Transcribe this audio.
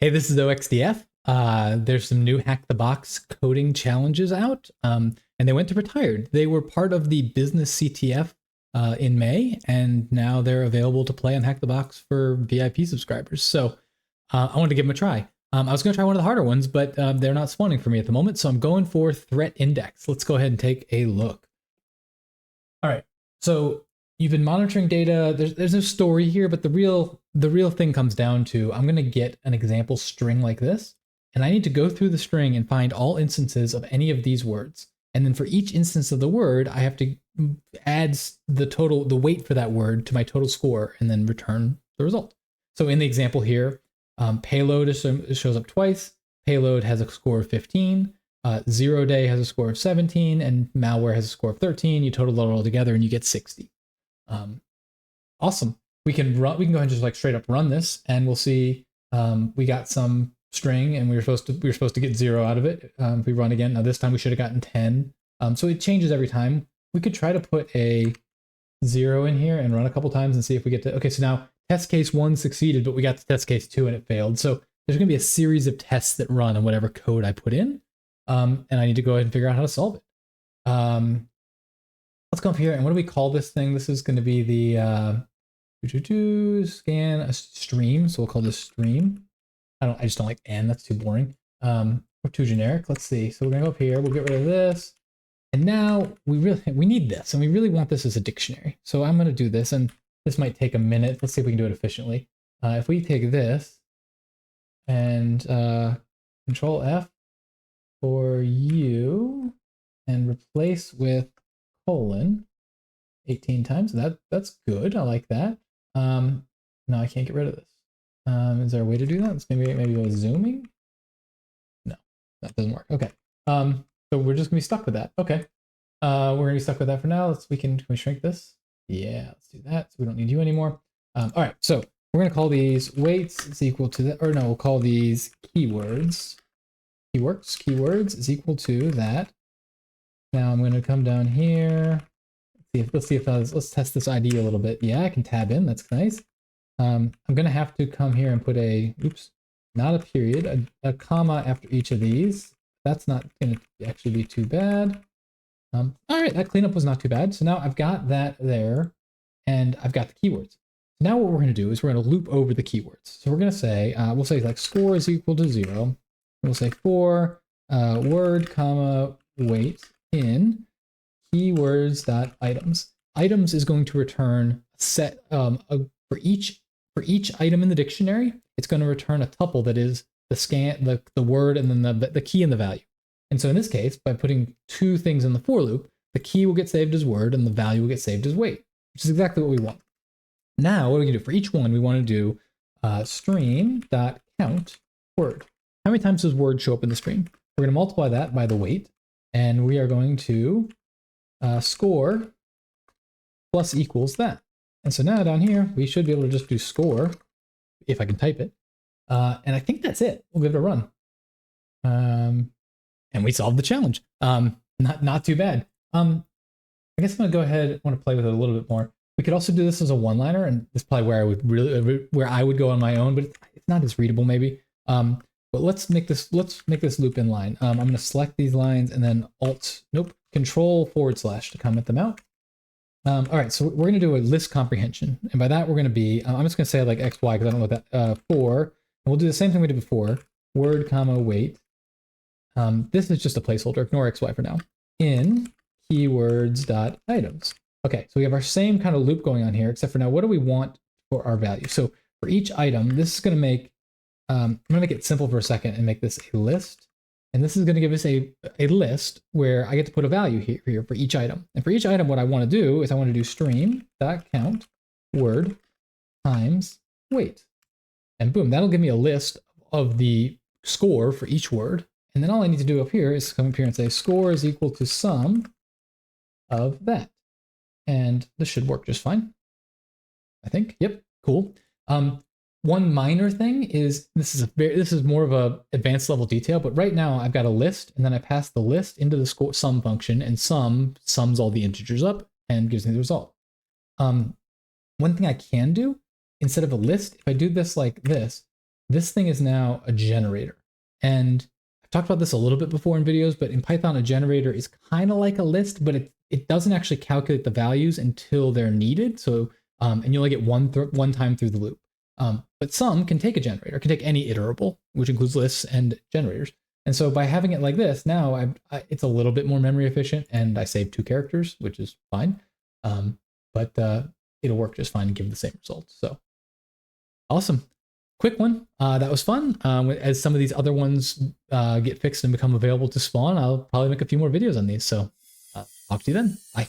Hey, this is OXDF. There's some new Hack the Box coding challenges out, and they went to retired. They were part of the business CTF in May, and now they're available to play on Hack the Box for VIP subscribers. So I wanted to give them a try. I was going to try one of the harder ones, but they're not spawning for me at the moment, so I'm going for threat index. Let's go ahead and take a look. All right, so you've been monitoring data. There's no story here, but the real thing comes down to I'm going to get an example string like this, and I need to go through the string and find all instances of any of these words. And then for each instance of the word, I have to add the weight for that word to my total score and then return the result. So in the example here, payload shows up twice. Payload has a score of 15. 0 day has a score of 17, and malware has a score of 13. You total it all together and you get 60. Awesome. We can go ahead and just like straight up run this, and we'll see. We got some string, and we were supposed to get 0 out of it. If we run again, now this time we should have gotten 10. So it changes every time. We could try to put a 0 in here and run a couple times and see if we get to. Okay, so now test case 1 succeeded, but we got to test case 2 and it failed. So there's going to be a series of tests that run on whatever code I put in, and I need to go ahead and figure out how to solve it. Let's come up here, and what do we call this thing? This is going to be the scan a stream, so we'll call this stream. I just don't like and, that's too boring. Or too generic. Let's see. So we're gonna go up here, we'll get rid of this. And now we need this, and we really want this as a dictionary. So I'm gonna do this, and this might take a minute. Let's see if we can do it efficiently. If we take this and Control F for you and replace with colon 18 times, that's good. I like that. No, I can't get rid of this. Is there a way to do that? Let's maybe go zooming. No, that doesn't work. Okay. So we're just gonna be stuck with that. Okay. We're gonna be stuck with that for now. Can we shrink this? Yeah, let's do that. So we don't need you anymore. All right. So we're gonna call these weights is equal to that, or no, we'll call these keywords. Keywords is equal to that. Now I'm gonna come down here. Let's test this ID a little bit. Yeah, I can tab in. That's nice. I'm gonna have to come here and put not a period, a comma after each of these. That's not gonna actually be too bad. All right, that cleanup was not too bad. So now I've got that there, and I've got the keywords. Now what we're gonna do is we're gonna loop over the keywords. So we're gonna say, we'll say like score is equal to 0. We'll say for word comma weight in keywords.items. Items is going to return a set for each item in the dictionary. It's going to return a tuple that is the word and then the key and the value. And so in this case, by putting 2 things in the for loop, the key will get saved as word and the value will get saved as weight, which is exactly what we want. Now, what we can do for each one, we want to do stream.count word. How many times does word show up in the stream? We're going to multiply that by the weight, and we are going to score plus equals that. And so now down here, we should be able to just do score, if I can type it. And I think that's it. We'll give it a run. And we solved the challenge. Not too bad. I guess I'm gonna go ahead, I want to play with it a little bit more. We could also do this as a one-liner, and this is probably where I would go on my own, but it's not as readable maybe. But let's make this loop in line. I'm gonna select these lines and then Control / to comment them out. All right, so we're gonna do a list comprehension, and by that we're gonna be, I'm just gonna say like x, y, because I don't know what that, for, and we'll do the same thing we did before, word comma weight. This is just a placeholder, ignore x, y for now, in keywords.items. Okay, so we have our same kind of loop going on here, except for now, what do we want for our value? So for each item, this is gonna make, I'm gonna make it simple for a second and make this a list. And this is going to give us a list where I get to put a value here for each item. And for each item, what I want to do is I want to do stream.count word times weight. And boom, that'll give me a list of the score for each word. And then all I need to do up here is come up here and say score is equal to sum of that. And this should work just fine, I think. Yep, cool. One minor thing is this is more of a advanced level detail, but right now I've got a list, and then I pass the list into the sum function, and sums all the integers up and gives me the result. One thing I can do instead of a list, if I do this like this, this thing is now a generator. And I've talked about this a little bit before in videos, but in Python, a generator is kind of like a list, but it doesn't actually calculate the values until they're needed. So, and you only get one time through the loop. But some can take a generator, can take any iterable, which includes lists and generators. And so by having it like this, now it's a little bit more memory efficient, and I save 2 characters, which is fine. But it'll work just fine and give the same results. So awesome. Quick one. That was fun. As some of these other ones get fixed and become available to spawn, I'll probably make a few more videos on these. So talk to you then. Bye.